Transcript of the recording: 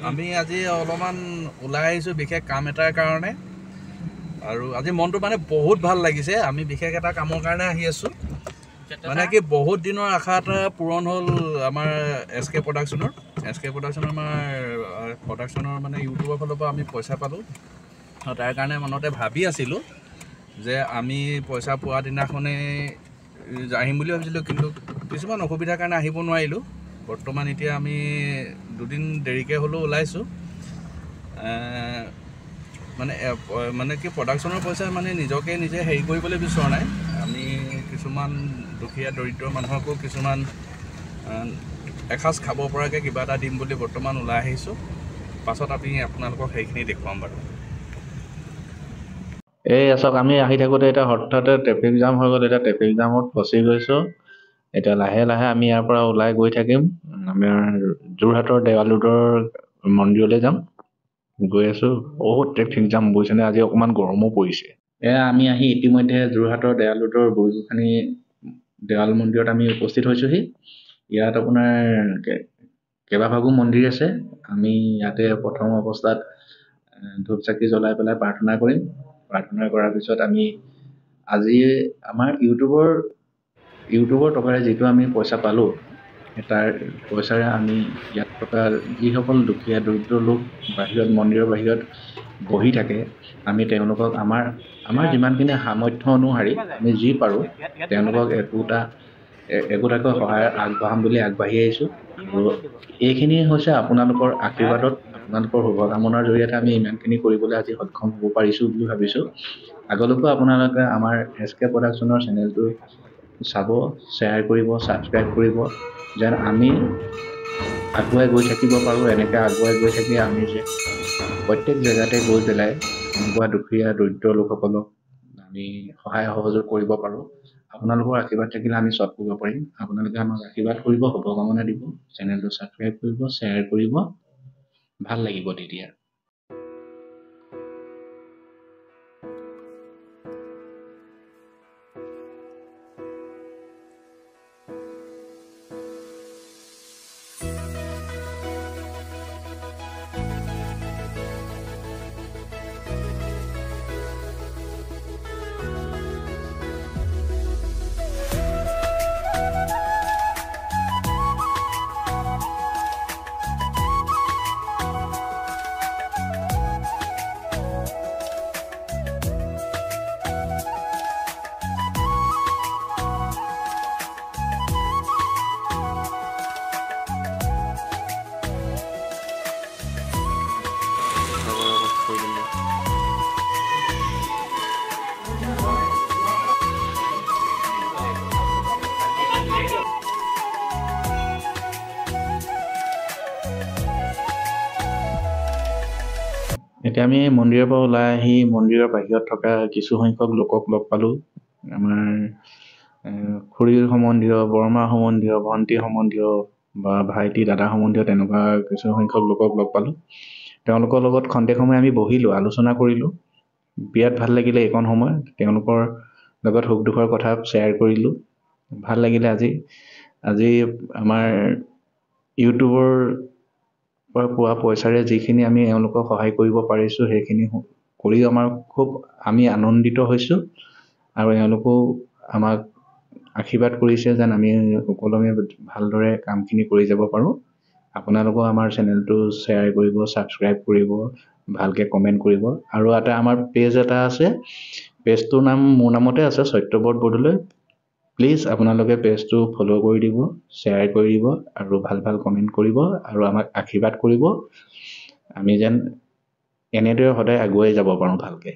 আমি আজি অলপমান ওলাই আহিছোঁ বিশেষ কাম এটাৰ কাৰণে আৰু আজি মনটো মানে বহুত ভাল লাগিছে। আমি বিশেষ এটা কামৰ কাৰণে আহি আছোঁ। মানে কি বহুত দিনৰ আশা এটা পূৰণ হ'ল আমাৰ SK প্ৰডাকশ্যনৰ। SK প্ৰডাকশ্যনৰ মানে ইউটিউবৰ ফালৰ পৰা আমি পইচা পালোঁ। তাৰ কাৰণে মনতে ভাবি আছিলোঁ যে আমি পইচা পোৱা দিনাখনেই আহিম বুলি ভাবিছিলোঁ, কিন্তু কিছুমান অসুবিধাৰ কাৰণে আহিব নোৱাৰিলোঁ। বৰ্তমান এতিয়া আমি দুদিন দেৰিকৈ হ'লেও ওলাইছোঁ। মানে কি প্ৰডাকশ্যনৰ পইচা মানে নিজকে নিজে হেৰি কৰিবলৈ বিচৰা নাই। আমি কিছুমান দুখীয়া দৰিদ্ৰ মানুহকো কিছুমান এসাঁজ খাব পৰাকৈ কিবা এটা দিম বুলি বৰ্তমান ওলাই আহিছোঁ। পাছত আমি আপোনালোকক সেইখিনি দেখুৱাম বাৰু। এই আচক আমি আহি থাকোঁতে এতিয়া হঠাতে ট্ৰেফিক জাম হৈ গ'ল। এতিয়া ট্ৰেফিক জামত ফচি গৈছোঁ। এতিয়া লাহে লাহে আমি ইয়াৰ পৰা ওলাই গৈ থাকিম। আমাৰ যোৰহাটৰ দেৱালুদৰ মন্দিৰলৈ যাম। গৈ আছোঁ। বহুত ট্ৰেফিক জাম বুজিছেনে, আজি অকণমান গৰমো পৰিছে। আমি আহি ইতিমধ্যে যোৰহাটৰ দেৱালুদৰ বৰগোসানী দেৱাল মন্দিৰত আমি উপস্থিত হৈছোঁহি। ইয়াত আপোনাৰ কেইবাভাগো মন্দিৰ আছে। আমি ইয়াতে প্ৰথম অৱস্থাত ধূপ চাকি জ্বলাই পেলাই প্ৰাৰ্থনা কৰিম। প্ৰাৰ্থনা কৰাৰ পিছত আমি আজি আমাৰ ইউটিউবৰ টকাৰে যিটো আমি পইচা পালোঁ, তাৰ পইচাৰে আমি ইয়াত থকা যিসকল দুখীয়া দৰিদ্ৰ লোক বাহিৰত মন্দিৰৰ বাহিৰত বহি থাকে, আমি তেওঁলোকক আমাৰ যিমানখিনি সামৰ্থ্য অনুসৰি আমি যি পাৰোঁ তেওঁলোকক একোটাকৈ সহায় আগবঢ়াম বুলি আগবাঢ়ি আহিছোঁ। আৰু এইখিনি হৈছে আপোনালোকৰ আশীৰ্বাদত, আপোনালোকৰ শুভকামনাৰ জৰিয়তে আমি ইমানখিনি কৰিবলৈ আজি সক্ষম হ'ব পাৰিছোঁ বুলি ভাবিছোঁ। আগলৈকো আপোনালোকে আমাৰ SK প্ৰডাকশ্যনৰ চেনেলটো চাব, শ্বেয়াৰ কৰিব, ছাবস্ক্ৰাইব কৰিব, যেন আমি আগুৱাই গৈ থাকিব পাৰোঁ। এনেকৈ আগুৱাই গৈ থাকি আমি যে প্ৰত্যেক জেগাতে গৈ পেলাই এনেকুৱা দুখীয়া দৰিদ্ৰ লোকসকলক আমি সহায় সহযোগ কৰিব পাৰোঁ। আপোনালোকৰ আশীৰ্বাদ থাকিলে আমি চব কৰিব পাৰিম। আপোনালোকে আমাক আশীৰ্বাদ কৰিব, শুভকামনা দিব, চেনেলটো ছাবস্ক্ৰাইব কৰিব, শ্বেয়াৰ কৰিব, ভাল লাগিব তেতিয়া। এতিয়া আমি মন্দিৰৰ পৰা ওলাই আহি মন্দিৰৰ বাহিৰত থকা কিছু সংখ্যক লোকক লগ পালোঁ। আমাৰ খুৰীৰ সম্বন্ধীয়, বৰমা সম্বন্ধীয়, ভণ্টি সম্বন্ধীয় বা ভাইটি দাদা সম্বন্ধীয় তেনেকুৱা কিছু সংখ্যক লোকক লগ পালোঁ। তেওঁলোকৰ লগত খন্তেক সময় আমি বহিলোঁ, আলোচনা কৰিলোঁ। বিৰাট ভাল লাগিলে এইকণ সময়। তেওঁলোকৰ লগত সুখ দুখৰ কথা শ্বেয়াৰ কৰিলোঁ। ভাল লাগিলে আজি আমাৰ ইউটিউবৰ পৰা পোৱা পইচাৰে যিখিনি আমি এওঁলোকক সহায় কৰিব পাৰিছোঁ, সেইখিনি কৰি আমি আনন্দিত হৈছোঁ। আৰু এওঁলোকেও আমাক আশীৰ্বাদ কৰিছে যেন আমি সকলোৱে ভালদৰে কামখিনি কৰি যাব পাৰোঁ। আপোনালোকেও আমাৰ চেনেলটো শ্বেয়াৰ কৰিব, ছাবস্ক্ৰাইব কৰিব, ভালকৈ কমেণ্ট কৰিব। আৰু আমাৰ পেজ এটা আছে, পেজটোৰ নাম মোৰ নামতে আছে, সত্যব্ৰত বৰদলৈ। প্লিজ আপোনালোকে পেজটো ফ'ল' কৰি দিব, শ্বেয়াৰ কৰি দিব আৰু ভাল কমেণ্ট কৰিব আৰু আমাক আশীৰ্বাদ কৰিব। আমি যেন এনেদৰে সদায় আগুৱাই যাব পাৰোঁ ভালকৈ।